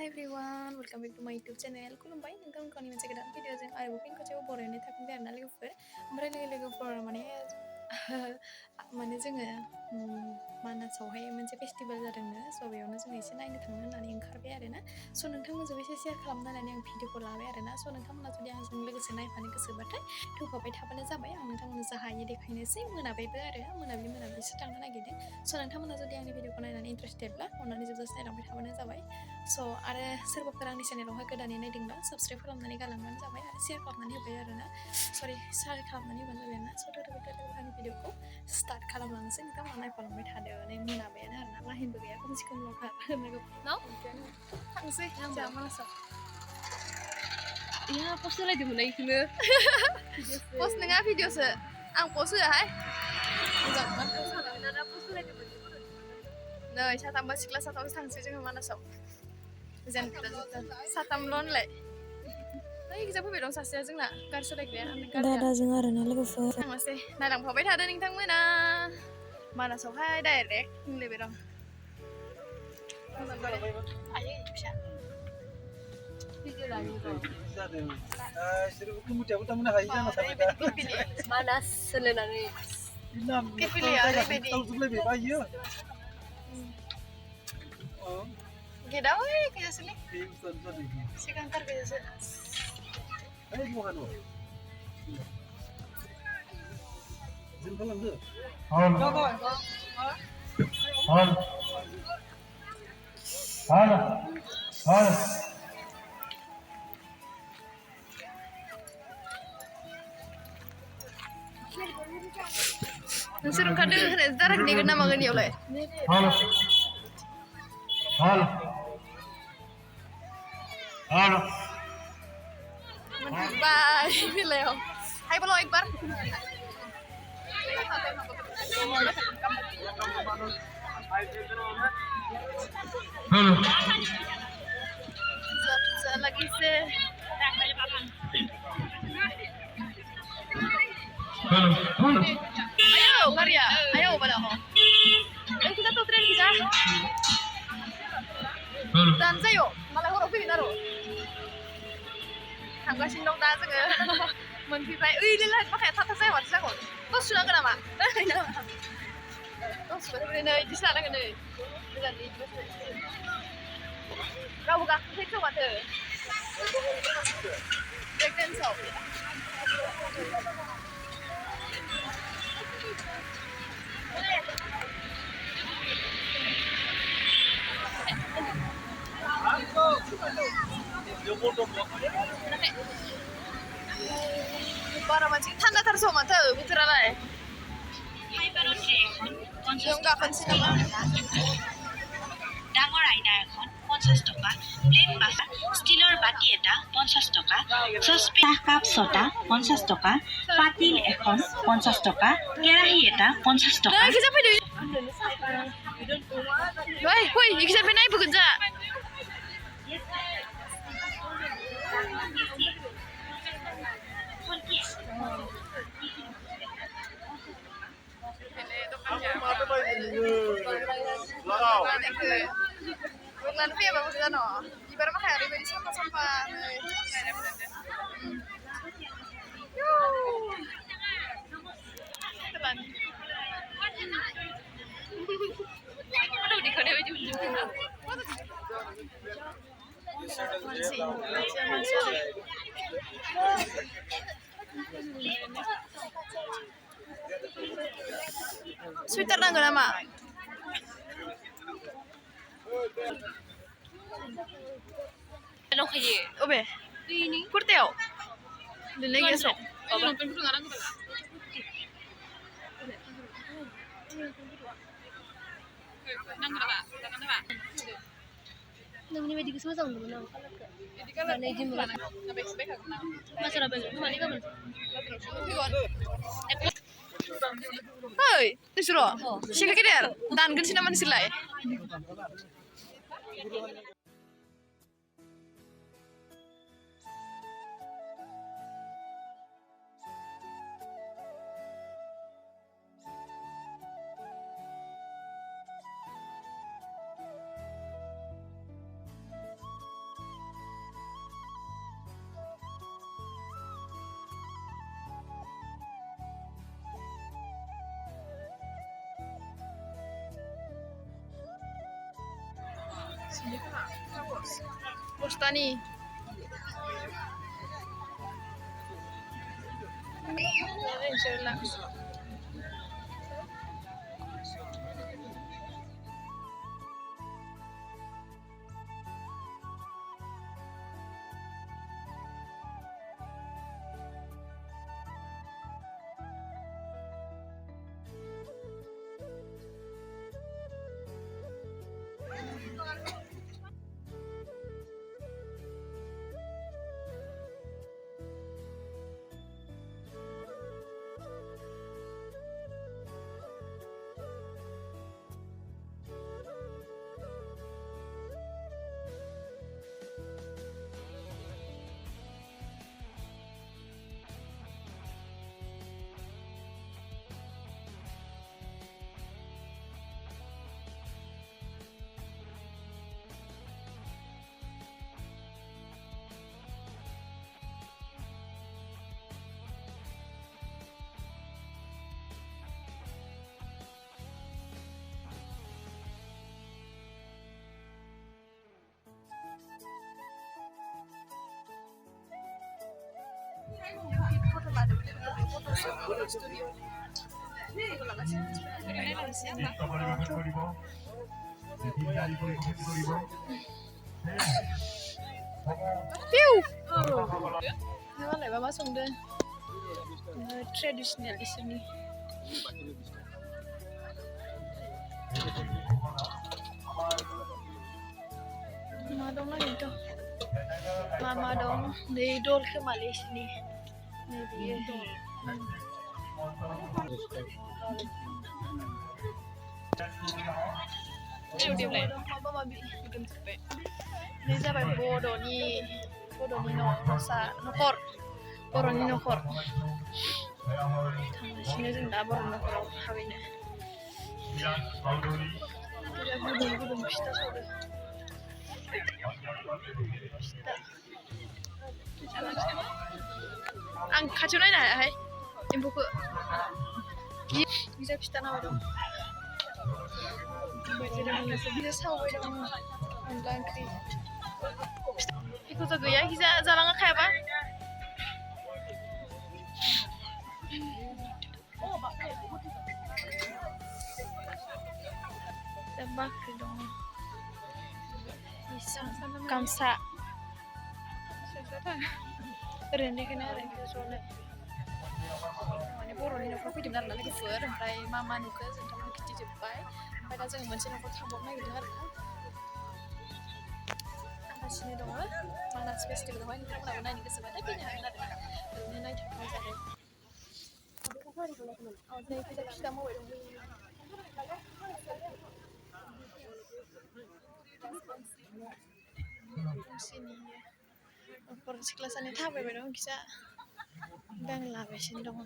Hi everyone, welcome back to my YouTube channel. खुलुमबाय नोंथांमोनखौ आंनि मोनसे गोदान भिडिअजों आरोबाव फिन खनसेबाव बरायनाय थाफिनबाय आरोना लोगोफोर। ओमफ्राय लोगोफोर माने जोङो मानासावहाय मोनसे फेस्टिभेल जादोंनो स' बेयावनो जों एसे नायनो थांनो होननानै ओंखारबाय आरोना। स' नोंथांमोनजों एसे शेयार खालामनो होननानै आं भिडिअखौ लाबाय आरोना। स' नोंथांमोना जुदि आंजों लोगोसे नायफानो गोसोबाथाय थुफाबाय थाबानो जाबाय। आं नोंथांमोननो जा हायो देखायनोसै। मोनाबायबो आरो मोनाबिलिसो थांनो नागिरदों। स' नोंथांमोना जुदि आंनि भिडिअखौ नायनानै इन्टारेस्टेडब्ला अननानै जोबजासे नायलांबाय थाबानो जाबाय। स' आरो सोरबाफोर आंनि चेनेलावहाय गोदानै नायदोंब्ला साबस्क्राइब खालामनानै गालांबानो जाबाय आरो शेयार खालामनानै होबाय आरोना। शेयार खालामनानै होबानो जाबाय आरोना। स' आंनि भिडिअखौ स्टार्ट खालामलांनोसै। नोंथांमोना नायफालांबाय थादो। नै मोनाबायानो आरोना लाइनबो गैया खोमसि खोमलावथार थांसै जोंहा मानासाव। Iya, pause lagi mana ikhne? First नङा भिडिअसो आं पस्ट होआहाय मोजां Nada pause lagi mana? नै साथामबा सिख्ला साथामसो थांसै जोङो मानासाव जेन साथामल' होनलाय ओइ गिजा फैबाय दं सासेया जोंना गारि सालायग्राया दादाजों आरोना लोगोफोर थांनोसै नायलांफाबाय थादो नोंथांमोना मानासावहाय डाइरेक्ट होनलायबाय दं फिसा Manas selenari. पिपिलिया ओरैबायदि गेटआ ओइ गैयासोलै सिगांथार गैयासो नोंसोर ओंखारदों होनो दाराक नेगोन ना मागोन इयावलाय मोनफैबाय बेलायाव हायबोल' एकबार lagi se ayo Maria ayo pada ho kita tuh tren kita dan zayo malah huruf ini naruh थांगासिनो दं दा जोङो मोनफैबाय ओइ लेलाय माखाया थाथा जाया माथो जागोन दस सुनांगोन नामा दस सुबाथाय नै इदिसो लानांगोन नै गोजाननि रावबो गाखोफैथो माथो ब्रेक डेन्सआव बारा मानसि थान्दाथारसो माथो बोथोरालाय जों गाखोनोसै नामा ডাঙৰ আইনা এখন 50 টকা, প্লেট বাছা, ষ্টিলৰ বাটি এটা 50 টকা, চচপেন কাপ ছটা 50 টকা, পাতিল এখন 50 টকা, কেৰাহী এটা 50 টকা। नै गोजा फैदो ओइ फै इखिजाय नायबोगोन जा Bulan fia bagus kan no. Ibarat mah kayak di sampah-sampah. Telan. Aduh di kode baju juga. Sweater nangga nama. Ano kaye? Obe. Ini. Kurteo. Dilay gesok. Ano pun punya orang kita. Nangga ba? Nangga ba? namanya medik semua sama temen Jadi kan mana izin bukan sampai sebek aku nak. masalah banget mana kamu Hei, disuruh. Siapa kira? Dan kan sih nama disilai. Sini kan Bostani. Ini jelas. Ini malah mama sungguh tradisional di sini. Mama dong lah itu. Mama dong di dol ke Malaysia ni. Ni dia. Ini udah mulai. Mama babi udah sampai. Ini sampai bodoh ni nokor. Bodoh ni nokor. Sini sih dah bodoh nokor hawinnya. Kita bodoh mesti sudah. Ang kaculay na ay imbuku bisa pista na dong bisa sawo dong ang kri ikut to ya bisa jalan kaya ba tebak dong bisa kamsa Rende kena rende soalnya. Mana boros ni nak pergi dengar lagi fur, sampai mama nuka sampai kecil cepai. Pada jangan mencari nak tambah lagi dengar kan. Apa sini dong? Mana festival dong? Ini kita mana ni kesempatan kita nak dengar. Ini naik tempat saya. Ni kita mau dong. Sini ya. Porsi kelasannya tahu dong bisa bangla besin dong.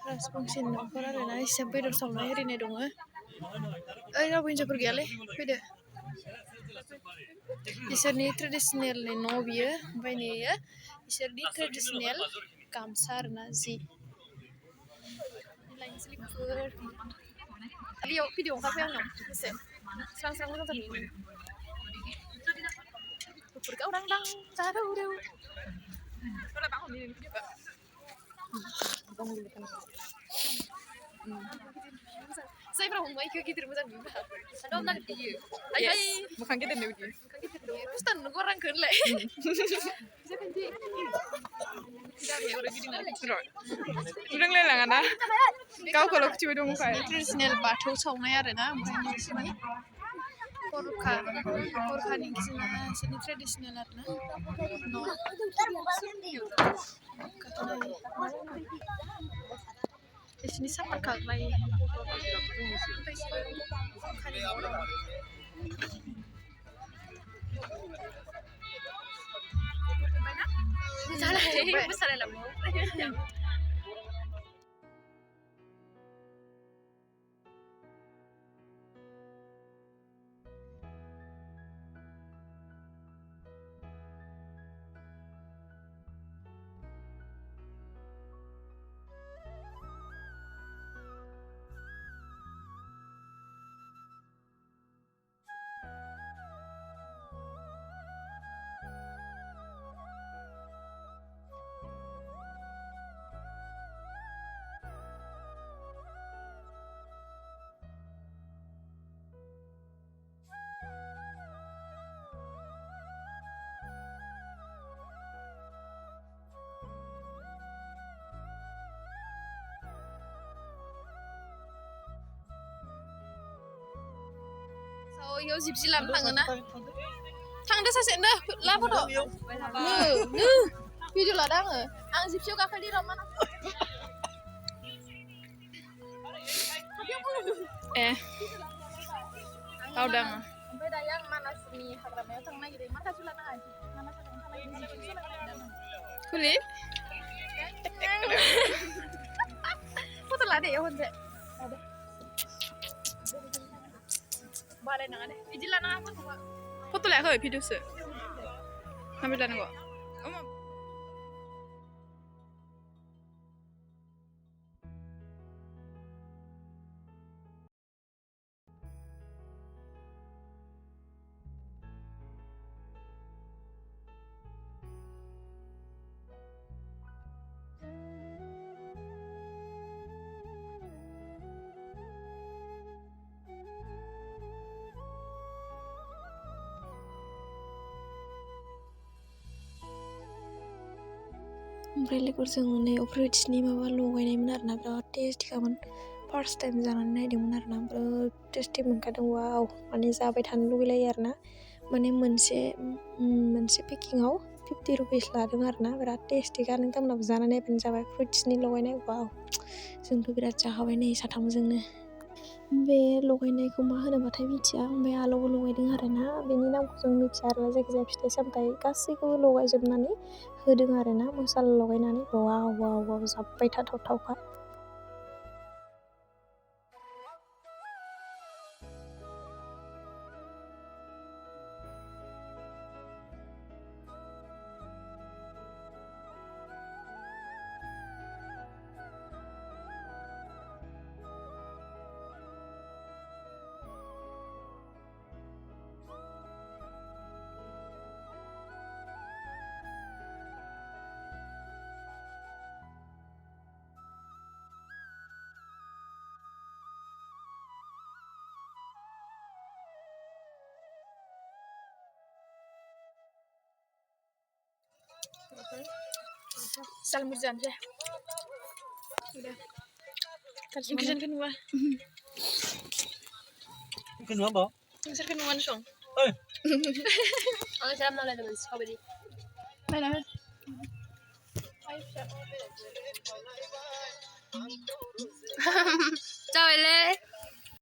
Ras pungsin dong. Kalau ada nasi sampai dong sama hari ni dong. Aku injak pergi ale, beda. Isar ni tradisional ni nobia, bayi ya. Isar ni tradisional kamsar nasi. Lain selipur. Lihat video apa yang nom? Serang-serang kita tadi. Berkau orang dang, cara udah. Kalau bangun di sini juga. Bangun di sana. Saya pernah ngomong ikut gitu macam ni. Ada orang dia. Ayy, bukan kita ni dia. Bukan kita dia. Mesti nunggu orang kerja. Bisa kan dia. Tidak ada orang gini nak cerita. Orang lain lah kan? Kau kalau kecil dong kai. Tradisional batu saungnya ada na. Korka ni kisah seni tradisional ada na. No. Di sini siapa kak lagi? Salah, besar lah. iyaव जिबसि लानो थाङोना थांदो सासे नो ला फट' video लादो आं जिबसियाव गाखोलि र' माना ए बावदों आङो ओमफ्राय दायो आं मानासनि हाग्रामायाव थांनो नागिरदों माखासे लानाङा मानास हाग्रामायाव थांनो नागिरदों खुलि फट' लादो इयाव खनसे लादो बारायनाङा दे बिदि लानाङा फट' लायाखै भिडिअसो माबे लानांगौ ओमफ्राय लोगोफोरजों नै फ्रुइट्सनि माबा लगायनायमोन आरोना बिराद टेस्टिखामोन फार्स्ट टाइम जानानै नायदोंमोन आरोना बिराद टेस्टि मोनखादों वाव माने जाबाय थानो लुगैलायो आरोना माने मोनसे पेकिंआव 50 रुपिस लादों आरोना बिराद टेस्टिखा नोंथांमोनाबो जानानै नायबानो जाबाय फ्रुइट्सनि लगायनाय वाव जोंथ' बिराद जाखाबाय नै साथामजोंनो बे लगायनायखौ मा होनोबाथाय मिथिया ओमफ्राय आलौबो लगायदों आरोना बेनि नामखौ जों मिथिया आरोना जायखिजाया फिथाइ सामथाइ गासैखौबो लगायजोबनानै होदों आरोना मसाला लगायनानै वाव वाव वाव जाब्बाय थाथावथावखा Salam berjam sih. Udah. Ingkisan kedua. Kedua apa? Ingkisan kedua song. Ang sarap ng lemon strawberry. Mana? Ciao Ele.